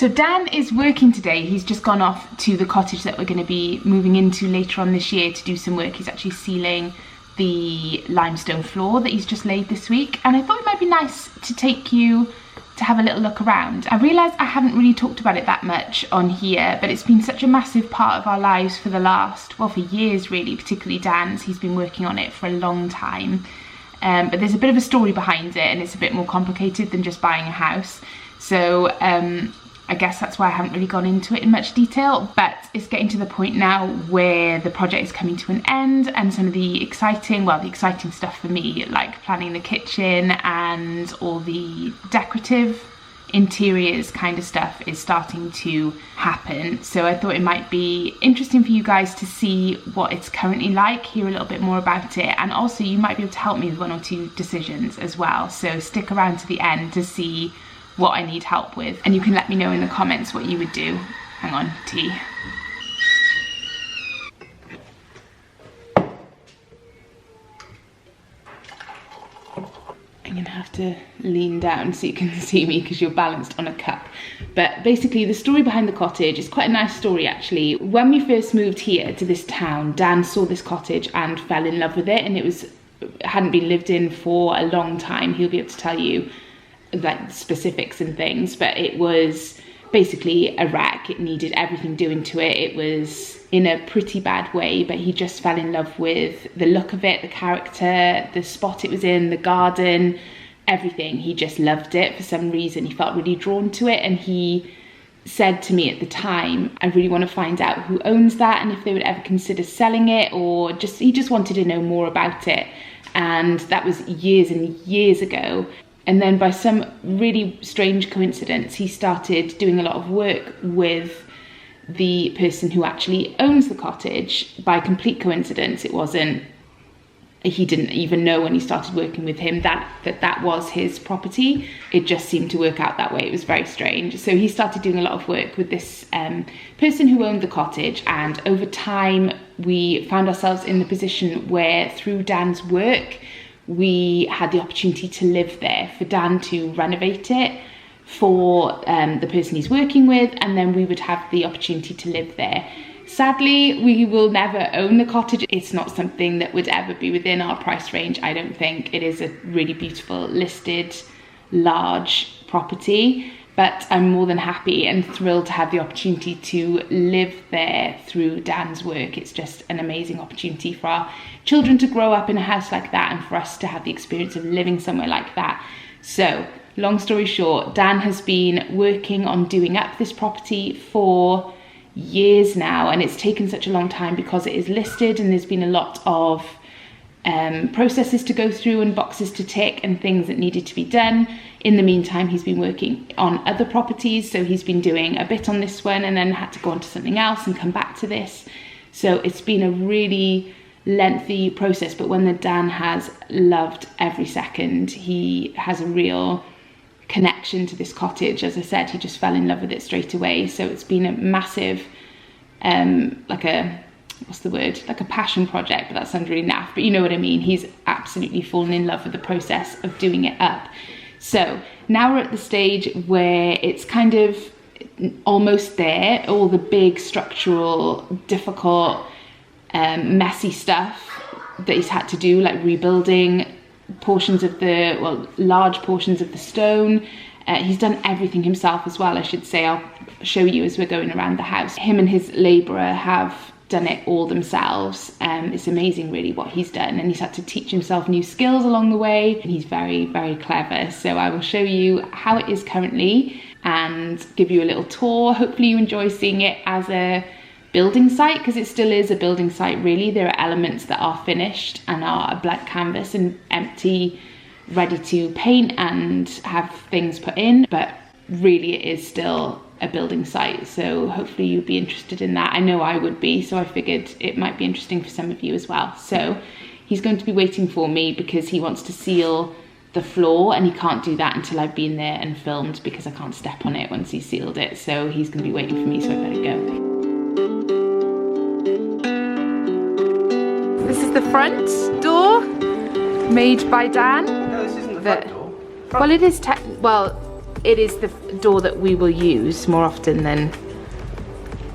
So Dan is working today. He's just gone off to the cottage that we're going to be moving into later on this year to do some work. He's actually sealing the limestone floor that he's just laid this week, and I thought it might be nice to take you to have a little look around. I realised I haven't really talked about it that much on here, but it's been such a massive part of our lives for the last, well, for years really, particularly Dan's. He's been working on it for a long time, but there's a bit of a story behind it, and it's a bit more complicated than just buying a house. So I guess that's why I haven't really gone into it in much detail, but it's getting to the point now where the project is coming to an end, and some of the exciting stuff for me, like planning the kitchen and all the decorative interiors kind of stuff, is starting to happen. So I thought it might be interesting for you guys to see what it's currently like, hear a little bit more about it, and also you might be able to help me with one or two decisions as well. So stick around to the end to see what I need help with, and you can let me know in the comments what you would do. Hang on, tea. I'm gonna have to lean down so you can see me because you're balanced on a cup. But basically the story behind the cottage is quite a nice story actually. When we first moved here to this town, Dan saw this cottage and fell in love with it, and it hadn't been lived in for a long time. He'll be able to tell you like specifics and things, but it was basically a wreck. It needed everything doing to it. It was in a pretty bad way, but he just fell in love with the look of it, the character, the spot it was in, the garden, everything. He just loved it for some reason. He felt really drawn to it, and he said to me at the time, I really want to find out who owns that and if they would ever consider selling it, or he just wanted to know more about it. And that was years and years ago. And then by some really strange coincidence, he started doing a lot of work with the person who actually owns the cottage. By complete coincidence, he didn't even know when he started working with him that was his property. It just seemed to work out that way. It was very strange. So he started doing a lot of work with this person who owned the cottage, and over time we found ourselves in the position where through Dan's work, we had the opportunity to live there, for Dan to renovate it for the person he's working with, and then we would have the opportunity to live there. Sadly, we will never own the cottage. It's not something that would ever be within our price range, I don't think. It is a really beautiful, listed, large property, but I'm more than happy and thrilled to have the opportunity to live there through Dan's work. It's just an amazing opportunity for our children to grow up in a house like that, and for us to have the experience of living somewhere like that. So, long story short, Dan has been working on doing up this property for years now, and it's taken such a long time because it is listed, and there's been a lot of processes to go through and boxes to tick and things that needed to be done. In the meantime, he's been working on other properties, so he's been doing a bit on this one and then had to go on to something else and come back to this. So it's been a really lengthy process, but one that Dan has loved every second. He has a real connection to this cottage. As I said, he just fell in love with it straight away. So it's been a massive, like a passion project, but that sounds really naff, but you know what I mean. He's absolutely fallen in love with the process of doing it up. So now we're at the stage where it's kind of almost there. All the big structural, difficult, messy stuff that he's had to do, like rebuilding large portions of the stone. He's done everything himself as well, I should say. I'll show you as we're going around the house. Him and his labourer have done it all themselves. It's amazing really what he's done, and he's had to teach himself new skills along the way, and he's very, very clever. So I will show you how it is currently and give you a little tour. Hopefully you enjoy seeing it as a building site, because it still is a building site really. There are elements that are finished and are a blank canvas and empty, ready to paint and have things put in, but really it is still a building site. So hopefully you'll be interested in that. I know I would be, so I figured it might be interesting for some of you as well. So he's going to be waiting for me because he wants to seal the floor, and he can't do that until I've been there and filmed, because I can't step on it once he's sealed it. So he's going to be waiting for me, so I better go. This is the front door made by Dan. No, this isn't the front door. Well, it is it is the door that we will use more often than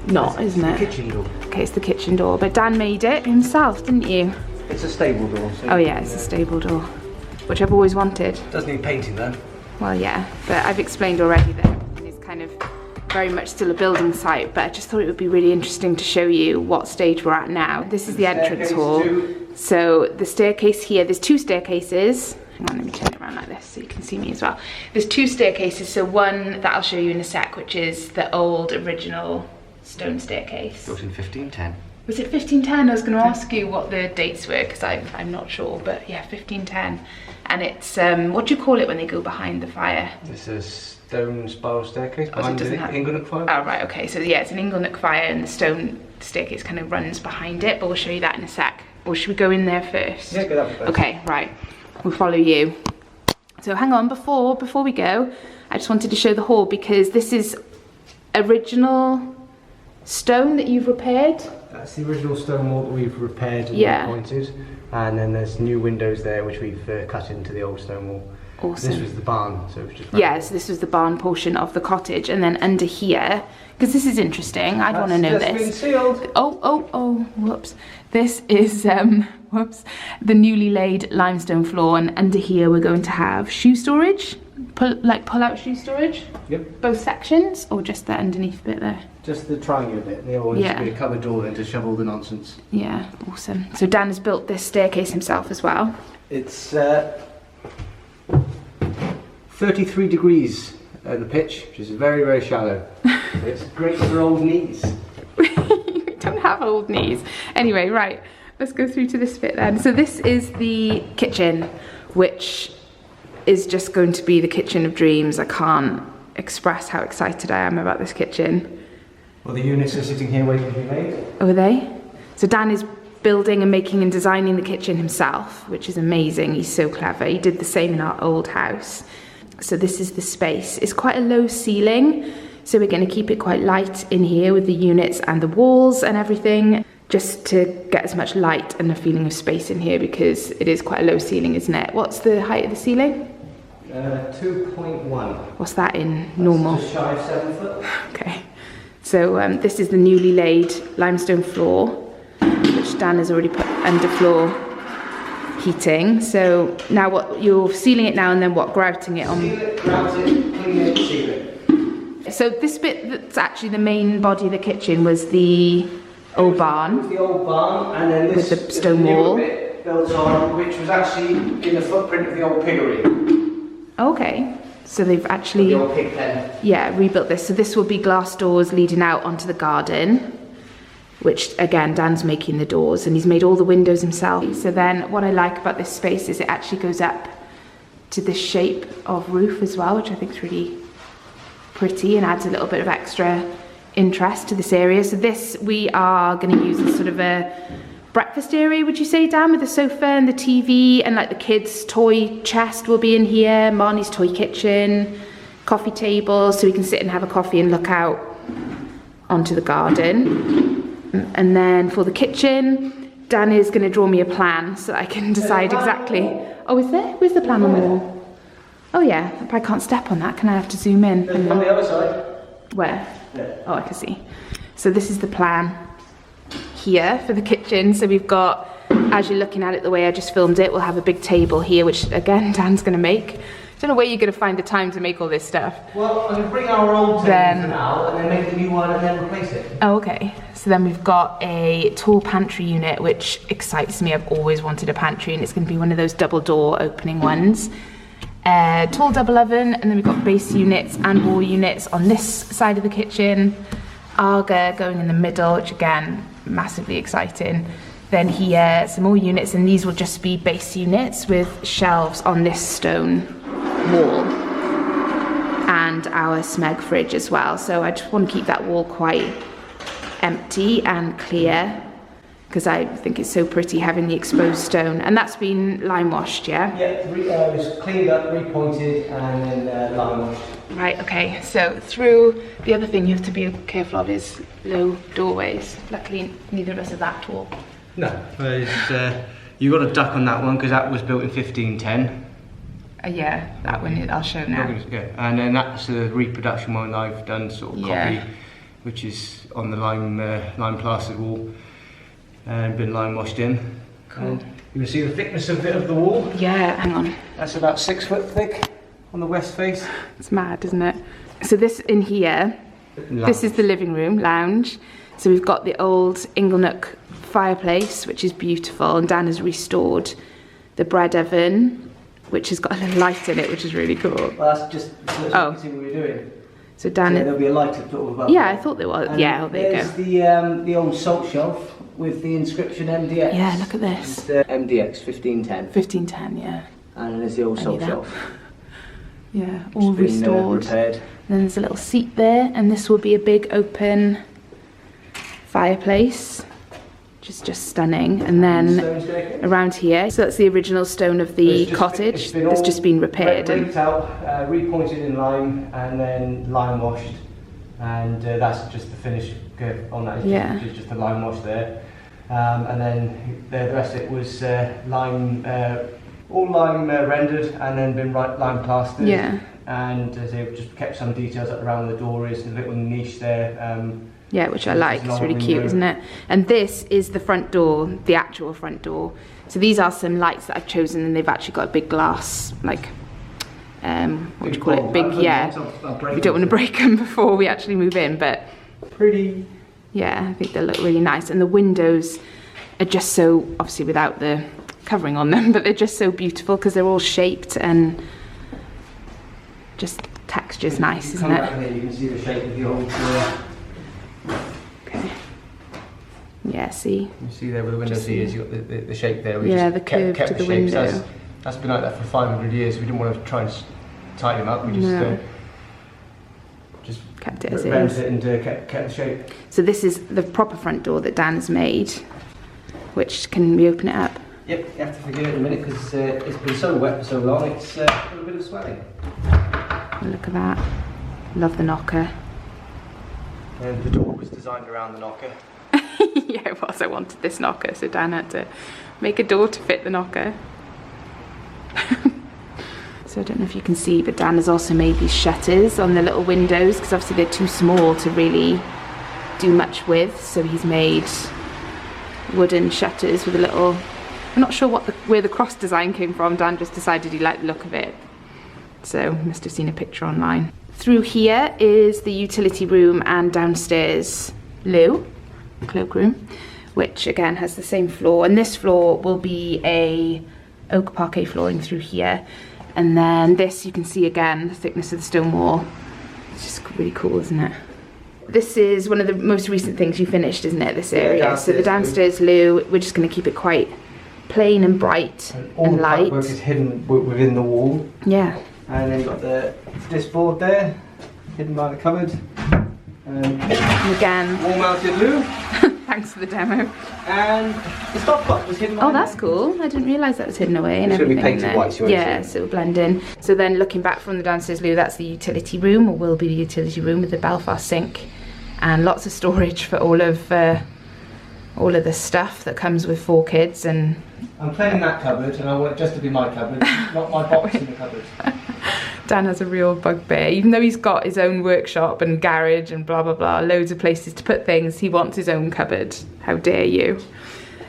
not, isn't it? The kitchen door. Okay, it's the kitchen door, but Dan made it himself, didn't you? It's a stable door. So oh yeah, it's a stable door, which I've always wanted. Doesn't need painting though. Well, yeah, but I've explained already that it's kind of very much still a building site, but I just thought it would be really interesting to show you what stage we're at now. This is the entrance hall. So the staircase here, there's 2 staircases. Hang on, let me turn it around like this so you can see me as well. There's 2 staircases, so one that I'll show you in a sec, which is the old original stone staircase. Built in 1510. Was it 1510? I was going to ask you what the dates were because I'm not sure, but yeah, 1510. And it's, what do you call it when they go behind the fire? It's a stone spiral staircase behind the Inglenook fire. Oh, right, okay. So yeah, it's an Inglenook fire and the stone staircase kind of runs behind it, but we'll show you that in a sec. Or should we go in there first? Yeah, go that way first. Okay, right. We'll follow you. So hang on, before we go, I just wanted to show the hall because this is original stone that you've repaired. That's the original stone wall that we've repaired and repointed, and then there's new windows there which we've cut into the old stone wall. Awesome. This was the barn, so it was just yes, this was the barn portion of the cottage, and then under here, because this is interesting, I'd want to know this. Been sealed. Oh, whoops. This is whoops, the newly laid limestone floor, and under here we're going to have shoe storage, pull out shoe storage. Yep. Both sections, or just that underneath bit there? Just the triangular bit. The other one needs to be a cupboard door then to shove all the nonsense. Yeah, awesome. So Dan has built this staircase himself as well. It's 33 degrees at the pitch, which is very, very shallow. It's great for old knees. You don't have old knees. Anyway, right, let's go through to this bit then. So this is the kitchen, which is just going to be the kitchen of dreams. I can't express how excited I am about this kitchen. Well, the units are sitting here waiting to be made. Oh, are they? So Dan is building and making and designing the kitchen himself, which is amazing. He's so clever. He did the same in our old house. So this is the space. It's quite a low ceiling, so we're going to keep it quite light in here with the units and the walls and everything, just to get as much light and a feeling of space in here because it is quite a low ceiling, isn't it? What's the height of the ceiling? 2.1. What's that in normal? Just shy of 7 foot. Okay. So this is the newly laid limestone floor, which Dan has already put underfloor heating. So now what, you're sealing it now and then what, grouting it on? Seal it, grout it, clean it, seal it. So this bit that's actually the main body of the kitchen was the old barn. It was the old barn, and then this with the stone wall bit built on, which was actually in the footprint of the old piggery. Okay, so they've actually, The old pig pen. yeah, rebuilt this. So this will be glass doors leading out onto the garden, which again, Dan's making the doors and he's made all the windows himself. So then what I like about this space is it actually goes up to this shape of roof as well, which I think is really pretty and adds a little bit of extra interest to this area. So this we are going to use as sort of a breakfast area, would you say, Dan, with the sofa and the TV and like the kids' toy chest will be in here, Marnie's toy kitchen, coffee table, so we can sit and have a coffee and look out onto the garden. And then for the kitchen, Dan is going to draw me a plan so I can decide exactly. Oh, is there? Where's the plan on the wall? Oh yeah, but I can't step on that. Can I have to zoom in? On the other side. Where? There. Oh, I can see. So this is the plan here for the kitchen. So we've got, as you're looking at it the way I just filmed it, we'll have a big table here, which again Dan's going to make. I don't know where you're going to find the time to make all this stuff. Well, I'm going to bring our old table for now and then make a new one and then replace it. Oh, okay. So then we've got a tall pantry unit, which excites me. I've always wanted a pantry, and it's going to be one of those double door opening ones. Tall double oven, and then we've got base units and wall units on this side of the kitchen. Arga going in the middle, which again, massively exciting. Then here, some more units, and these will just be base units with shelves on this stone wall. And our Smeg fridge as well. So I just want to keep that wall quite empty and clear, because I think it's so pretty having the exposed stone. And that's been lime washed, yeah? Yeah, it was cleaned up, repointed, and then lime washed. Right, okay, so through, the other thing you have to be careful of is low doorways. Luckily, neither of us are that tall. No, you got a duck on that one because that was built in 1510. Yeah, that one I'll show now. Yeah, and then that's a reproduction one I've done, sort of copy, which is on the lime plastered wall and been lime washed in. Cool. And you can see the thickness of the wall. Yeah, hang on. That's about 6 foot thick on the west face. It's mad, isn't it? So this in here, this is the living room, lounge. So we've got the old Inglenook fireplace, which is beautiful, and Dan has restored the bread oven, which has got a little light in it, which is really cool. Well, that's just so you can see what we're doing. So Dan, there'll be a light up above. Yeah, I thought there was. And yeah, there you go. The old salt shelf with the inscription MDX. Yeah, look at this. It's MDX 1510. 1510, yeah. And there's the old salt shelf. Yeah, all restored. Repaired. And then there's a little seat there, and this will be a big open fireplace, which is just stunning. And then around here, so that's the original stone of the cottage. It's just been repaired and out, repointed in lime, and then lime washed, and that's just the finish on that. It's just the lime wash there, and then the rest of it was lime, all lime rendered, and then been lime plastered. Yeah. And they've just kept some details up around the door. Is a little niche there. Yeah, which I like. It's really cute, isn't it? And this is the front door, the actual front door. So these are some lights that I've chosen, and they've actually got a big glass, like, what do you call it? Big, yeah. We don't want to break them before we actually move in, but pretty. Yeah, I think they look really nice. And the windows are just so, obviously without the covering on them, but they're just so beautiful because they're all shaped and just texture's nice, isn't it? Here, you can see the shape of the old. Okay. Yeah, see. You see there where the window is. You got the shape there. We just the curve kept to the window. So that's been like that for 500 years. We didn't want to try and tighten them up. We just kept it as it is. And kept the shape. So this is the proper front door that Dan has made. Which, can we open it up? Yep, you have to forgive it in a minute because it's been so wet for so long. It's got a bit of swelling. Look at that. Love the knocker. And the door was designed around the knocker. Yeah, it was. I wanted this knocker, so Dan had to make a door to fit the knocker. So I don't know if you can see, but Dan has also made these shutters on the little windows because obviously they're too small to really do much with. So he's made wooden shutters with a little. I'm not sure where the cross design came from. Dan just decided he liked the look of it. So must have seen a picture online. Through here is the utility room and downstairs cloakroom, which again has the same floor. And this floor will be a oak parquet flooring through here. And then this, you can see again the thickness of the stone wall. It's just really cool, isn't it? This is one of the most recent things you finished, isn't it? This area. Yeah, so the downstairs loo, we're just going to keep it quite plain and bright and light. All the work is hidden within the wall. Yeah. And then you've got this board there, hidden by the cupboard. And again, wall-mounted loo. Thanks for the demo. And the stopcock was hidden. Oh, that's cool. I didn't realise that was hidden away and everything. It's going to be painted white, so yeah, so it'll blend in. So then, looking back from the downstairs loo, that's the utility room, or will be the utility room with the Belfast sink, and lots of storage for all of the stuff that comes with 4 kids. And I'm cleaning that cupboard, and I want it just to be my cupboard, not my box in the cupboard. Dan has a real bugbear. Even though he's got his own workshop and garage and blah blah blah, loads of places to put things, he wants his own cupboard. How dare you?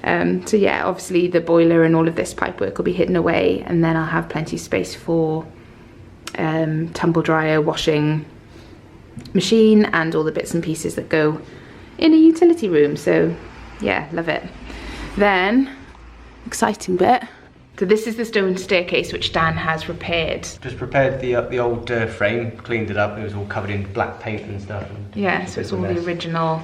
So yeah, obviously the boiler and all of this pipework will be hidden away, and then I'll have plenty of space for tumble dryer, washing machine, and all the bits and pieces that go in a utility room. So yeah, love it. Then, exciting bit. So this is the stone staircase which Dan has repaired. Just prepared the old frame, cleaned it up. It was all covered in black paint and stuff. And yeah, so it's all the original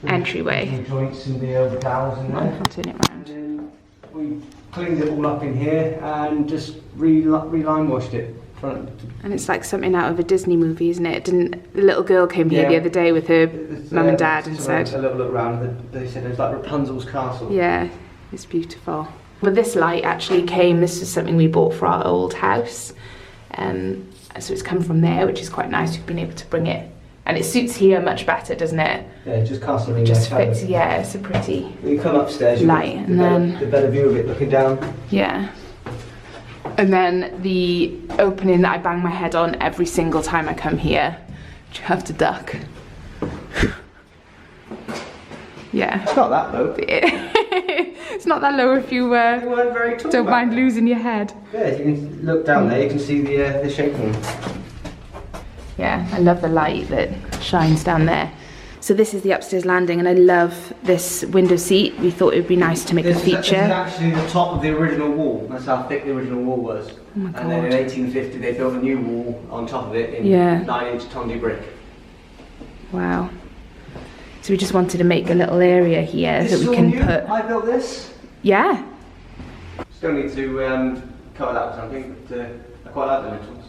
entryway. The joints and the dowels in there. I'll turn it round. And we cleaned it all up in here and just re-lime washed it. And it's like something out of a Disney movie, isn't it? Didn't the little girl came here the other day with her mum and dad and said a little look around. They said it was like Rapunzel's castle. Yeah, it's beautiful. But this light actually came. This is something we bought for our old house, so it's come from there, which is quite nice. We've been able to bring it, and it suits here much better, doesn't it? Yeah, it just casts a just fits. Yeah, it's a pretty. When you come upstairs, light, and then the better view of it looking down. Yeah. And then the opening that I bang my head on every single time I come here, which you have to duck. Yeah. It's not that low. It's not that low if you weren't very tall don't mind losing your head. Yeah, you can look down there, you can see the shape of them. Yeah, I love the light that shines down there. So this is the upstairs landing, and I love this window seat. We thought it would be nice to make a feature. This is actually the top of the original wall. That's how thick the original wall was. Oh my God. And then in 1850 they built a new wall on top of it in 9-inch Tondy brick. Wow. So we just wanted to make a little area here that we can put. I built this. Yeah. Still need to cover that with something, but I quite like the lintels.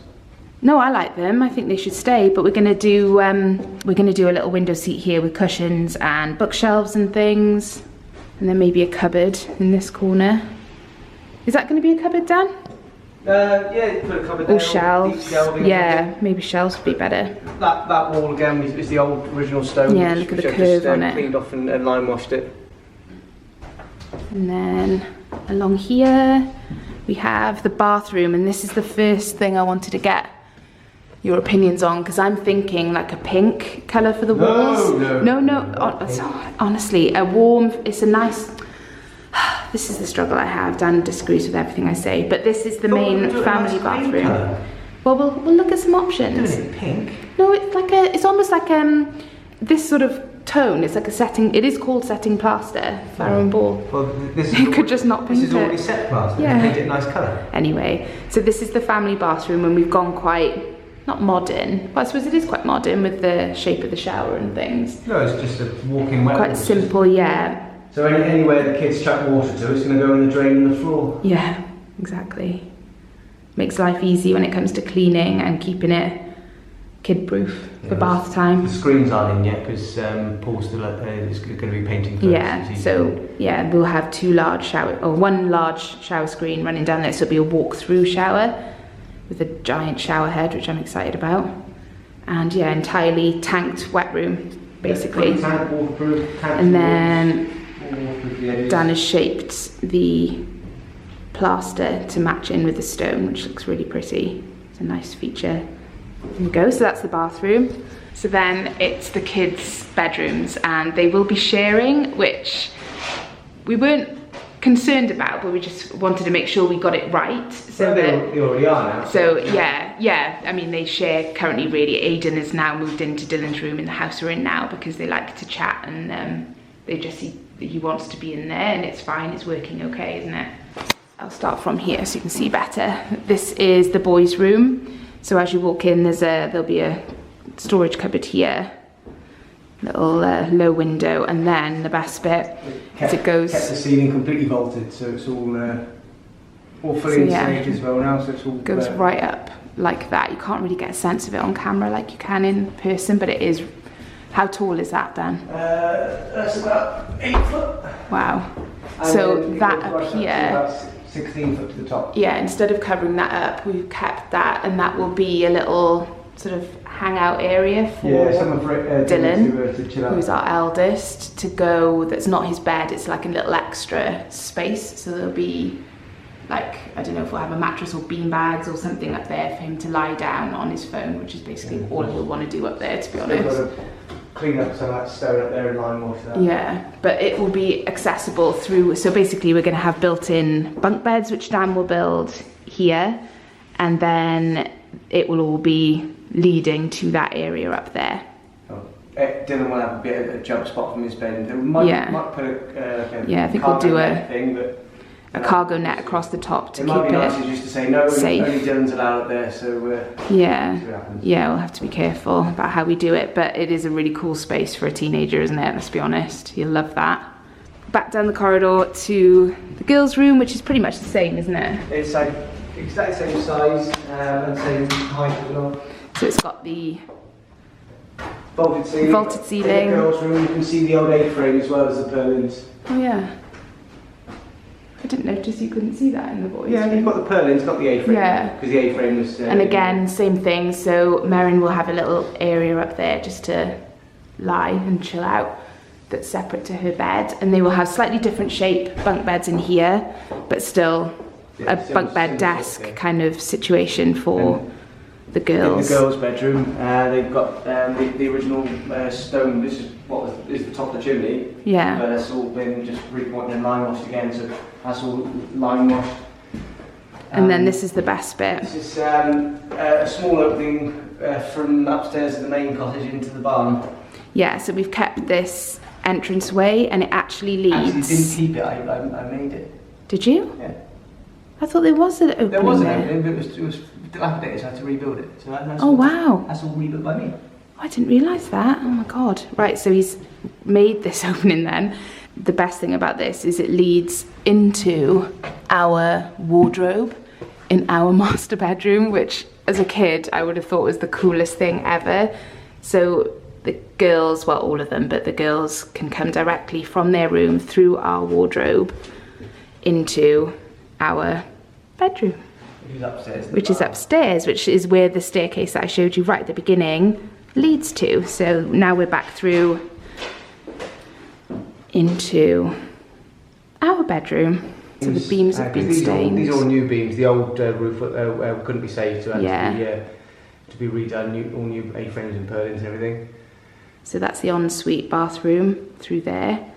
No, I like them. I think they should stay, but we're gonna do a little window seat here with cushions and bookshelves and things, and then maybe a cupboard in this corner. Is that going to be a cupboard, Dan? Yeah, put a cupboard there. Or shelves. Yeah, maybe shelves would be better. That wall again is the old original stone. Yeah, look at the curve on it. Cleaned off and lime washed it. And then along here we have the bathroom, and this is the first thing I wanted to get your opinions on, because I'm thinking like a pink colour for the walls. No. Honestly, a warm, it's a nice, this is the struggle I have. Dan disagrees with everything I say, but this is the main family bathroom. Well, we'll look at some options. Isn't it pink? No, it's like it's almost like this sort of tone. It's like a setting, it is called setting plaster, Farrow and Ball. Well, this you could just not paint it. This is already set plaster. Yeah. Paint it a nice colour. Anyway, so this is the family bathroom, and we've gone quite, not modern, but I suppose it is quite modern with the shape of the shower and things. No, it's just a walk-in wet room. Quite simple, yeah. So anywhere the kids chuck water to, it's going to go in the drain in the floor. Yeah, exactly. Makes life easy when it comes to cleaning and keeping it kid-proof for bath time. The screens aren't in yet because Paul's still is going to be painting first. Yeah, so yeah, we'll have one large shower screen running down there, so it'll be a walk-through shower with a giant shower head, which I'm excited about. And yeah, entirely tanked wet room, basically. Yeah, tank, waterproof, tank, and then Dan has shaped the plaster to match in with the stone, which looks really pretty. It's a nice feature. There we go, so that's the bathroom. So then it's the kids' bedrooms, and they will be sharing, which we weren't concerned about, but we just wanted to make sure we got it right. So they already are now. So yeah, I mean, they share currently really. Aiden has now moved into Dylan's room in the house we're in now because they like to chat, and he wants to be in there, and it's fine, it's working okay, isn't it? I'll start from here so you can see better. This is the boys' room. So as you walk in, there'll be a storage cupboard here, little low window, and then the best bit is it goes. Kept the ceiling completely vaulted, so it's all fully insulated as well now. So it's all goes right up like that. You can't really get a sense of it on camera like you can in person, but it is. How tall is that, Dan? That's about 8 foot. Wow. And so that up here. About 16 foot to the top. Yeah, instead of covering that up, we've kept that, and that will be a little sort of hangout area for Dylan, to chill out. Who's our eldest, to go. That's not his bed, it's like a little extra space, so there'll be like, I don't know if we'll have a mattress or bean bags or something up there for him to lie down on his phone, which is basically all he'll want to do up there, to be honest. Clean up some of that stone up there and lime wash that. Yeah, but it will be accessible through, so basically we're going to have built-in bunk beds, which Dan will build here, and then it will all be leading to that area up there. Oh. Dylan will have a bit of a jump spot from his bed. Might put I think we'll do a cargo net across the top to keep it might be nice just to say no, safe. Only Dylan's allowed up there, so yeah, we'll have to be careful about how we do it, but it is a really cool space for a teenager, isn't it? Let's be honest, you'll love that. Back down the corridor to the girls' room, which is pretty much the same, isn't it? It's like exactly same size and same height as well. So it's got the vaulted ceiling. In the girls' room, you can see the old A-frame as well as the purlins. Oh yeah. I didn't notice you couldn't see that in the boys' Yeah, room. you've got the purlins, not the A-frame. Yeah. Because the A-frame was... and again, same thing, so Merrin will have a little area up there just to lie and chill out that's separate to her bed, and they will have slightly different shape bunk beds in here, but still a bunk bed desk kind of situation for the girls. In the girls' bedroom, they've got the original stone. This is what is the top of the chimney. Yeah. But that's all been just repointed and lime washed again, so that's all lime washed. And then this is the best bit. This is a small opening from upstairs of the main cottage into the barn. Yeah, so we've kept this entranceway, and it actually leads. Actually, didn't keep it. I made it. Did you? Yeah. I thought there was an opening. There was an there. opening, but it was dilapidated, so I had to rebuild it. So that's Oh wow! That's all rebuilt by me. I didn't realise that. Oh my god! Right, so he's made this opening then. The best thing about this is it leads into our wardrobe in our master bedroom, which as a kid I would have thought was the coolest thing ever. So the girls, well, all of them, but the girls can come directly from their room through our wardrobe into our bedroom, which is upstairs, which is where the staircase that I showed you right at the beginning leads to. So now we're back through into our bedroom. So the beams have been stained. These are all new beams. The old roof couldn't be saved, so yeah. To be redone, all new A-frames and purlins and everything. So that's the ensuite bathroom through there,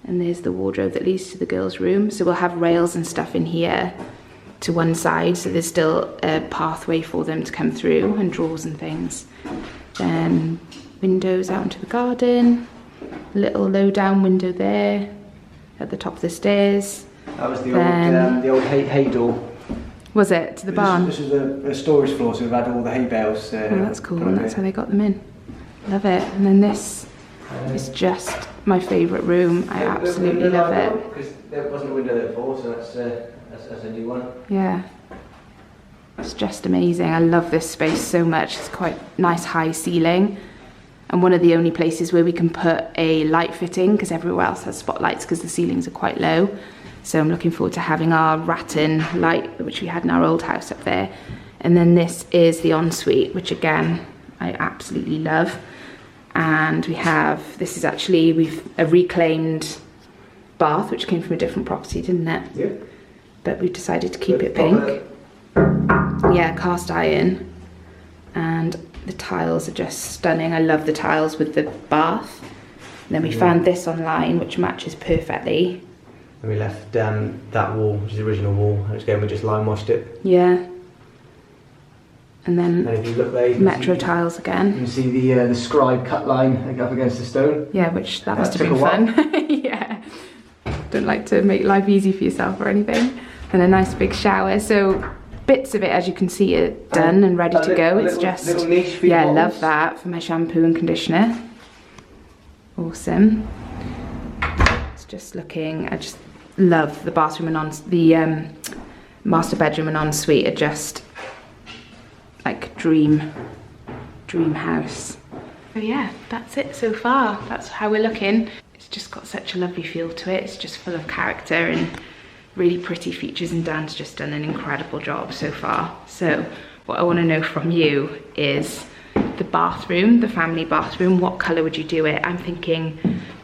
and there's the wardrobe that leads to the girls' room. So we'll have rails and stuff in here to one side, so there's still a pathway for them to come through, and drawers and things. Then windows out into the garden, a little low down window there at the top of the stairs. That was the old hay door. Was it to the barn? This was a storage floor, so we've had all the hay bales. Oh, that's cool, and that's how they got them in. Love it. And then this is just my favourite room. I absolutely love it. Because there wasn't a window there before, so that's a new one. Yeah. It's just amazing. I love this space so much. It's quite nice high ceiling, and one of the only places where we can put a light fitting, because everywhere else has spotlights because the ceilings are quite low. So I'm looking forward to having our rattan light, which we had in our old house up there. And then this is the ensuite, which again, I absolutely love. And we have, this is actually, we've a reclaimed bath, which came from a different property, didn't it? Yeah. But we decided to keep it pink. Yeah, cast iron. And the tiles are just stunning. I love the tiles with the bath. And then we found this online, which matches perfectly. And we left that wall, which is the original wall, and again we just lime washed it. Yeah. And then if you look there, metro tiles again. You can see the scribe cut line up against the stone. Yeah, which that must have been fun. Yeah. Don't like to make life easy for yourself or anything. And a nice big shower. So bits of it, as you can see, are done and ready to go. It's just, yeah, I love that for my shampoo and conditioner. Awesome. It's just looking, I just love the bathroom and the master bedroom and ensuite are just like dream house. So yeah, that's it so far. That's how we're looking. It's just got such a lovely feel to it. It's just full of character and really pretty features, and Dan's just done an incredible job so far. So what I want to know from you is the bathroom, the family bathroom, what colour would you do it? I'm thinking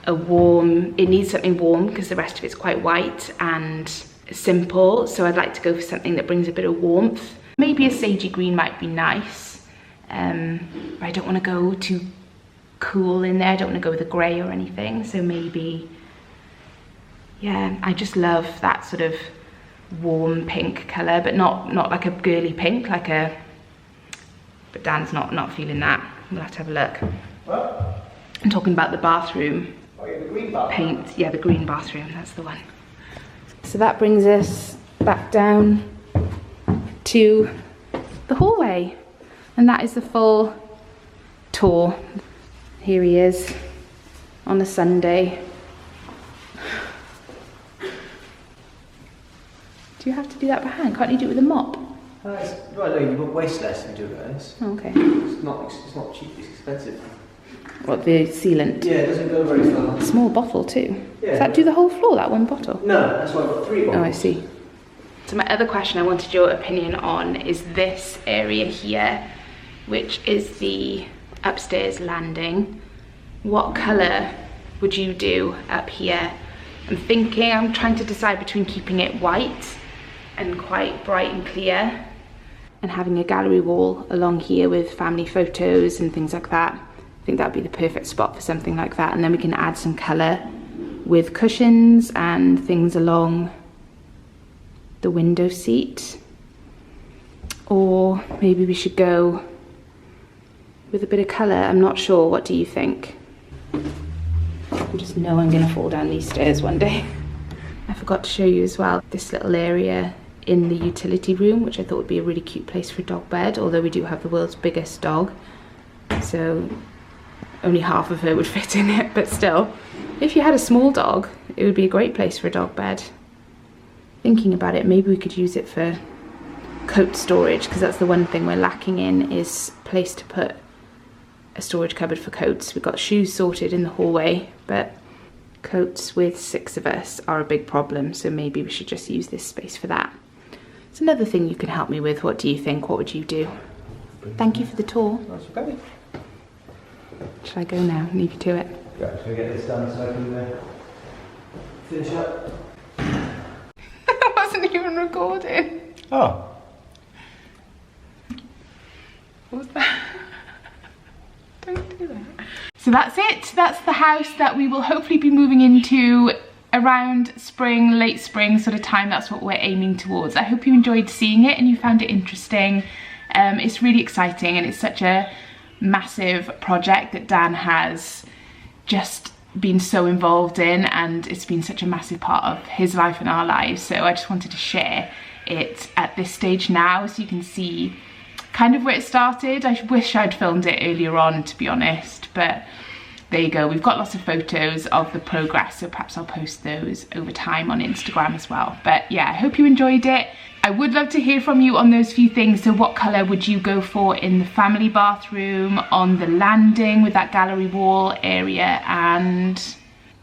a warm, it needs something warm because the rest of it's quite white and simple, so I'd like to go for something that brings a bit of warmth. Maybe a sagey green might be nice, but I don't want to go too cool in there. I don't want to go with a grey or anything, so maybe, yeah, I just love that sort of warm pink colour, but not like a girly pink, like a, but Dan's not feeling that. We'll have to have a look. What? I'm talking about the bathroom. Oh yeah, the green bathroom. Paint, yeah, the green bathroom, that's the one. So that brings us back down to the hallway, and that is the full tour. Here he is on a Sunday. Do you have to do that by hand? Can't you do it with a mop? Right, no, you will waste less if you do it like this. Oh, okay. It's not cheap, it's expensive. What, the sealant? Yeah, it doesn't go very far. Small bottle too. Yeah. Does that do the whole floor, that one bottle? No, that's why I've got 3 bottles. Oh, I see. So my other question I wanted your opinion on is this area here, which is the upstairs landing. What colour would you do up here? I'm trying to decide between keeping it white and quite bright and clear. And having a gallery wall along here with family photos and things like that, I think that'd be the perfect spot for something like that. And then we can add some colour with cushions and things along the window seat. Or maybe we should go with a bit of colour. I'm not sure. What do you think? I just know I'm going to fall down these stairs one day. I forgot to show you as well this little area in the utility room, which I thought would be a really cute place for a dog bed, although we do have the world's biggest dog, so only half of her would fit in it, but still, if you had a small dog, it would be a great place for a dog bed. Thinking about it, maybe we could use it for coat storage, because that's the one thing we're lacking in, is a place to put a storage cupboard for coats. We've got shoes sorted in the hallway, but coats with 6 of us are a big problem, so maybe we should just use this space for that. It's another thing you can help me with. What do you think? What would you do? Thank you for the tour. That's okay. Shall I go now? Leave you to it. Yeah, shall we get this done so I can finish up? I wasn't even recording. Oh. What was that? Don't do that. So that's it. That's the house that we will hopefully be moving into around spring, late spring sort of time. That's what we're aiming towards. I hope you enjoyed seeing it and you found it interesting. It's really exciting, and it's such a massive project that Dan has just been so involved in, and it's been such a massive part of his life and our lives. So I just wanted to share it at this stage now, so you can see kind of where it started. I wish I'd filmed it earlier on, to be honest, but there you go. We've got lots of photos of the progress, so perhaps I'll post those over time on Instagram as well. But yeah, I hope you enjoyed it. I would love to hear from you on those few things. So what colour would you go for in the family bathroom, on the landing with that gallery wall area, and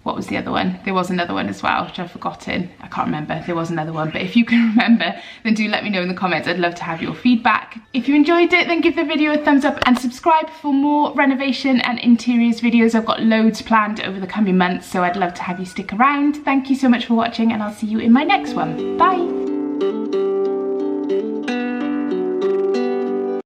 what was the other one? There was another one as well, which I've forgotten. I can't remember. There was another one, but if you can remember, then do let me know in the comments. I'd love to have your feedback. If you enjoyed it, then give the video a thumbs up and subscribe for more renovation and interiors videos. I've got loads planned over the coming months, so I'd love to have you stick around. Thank you so much for watching, and I'll see you in my next one. Bye.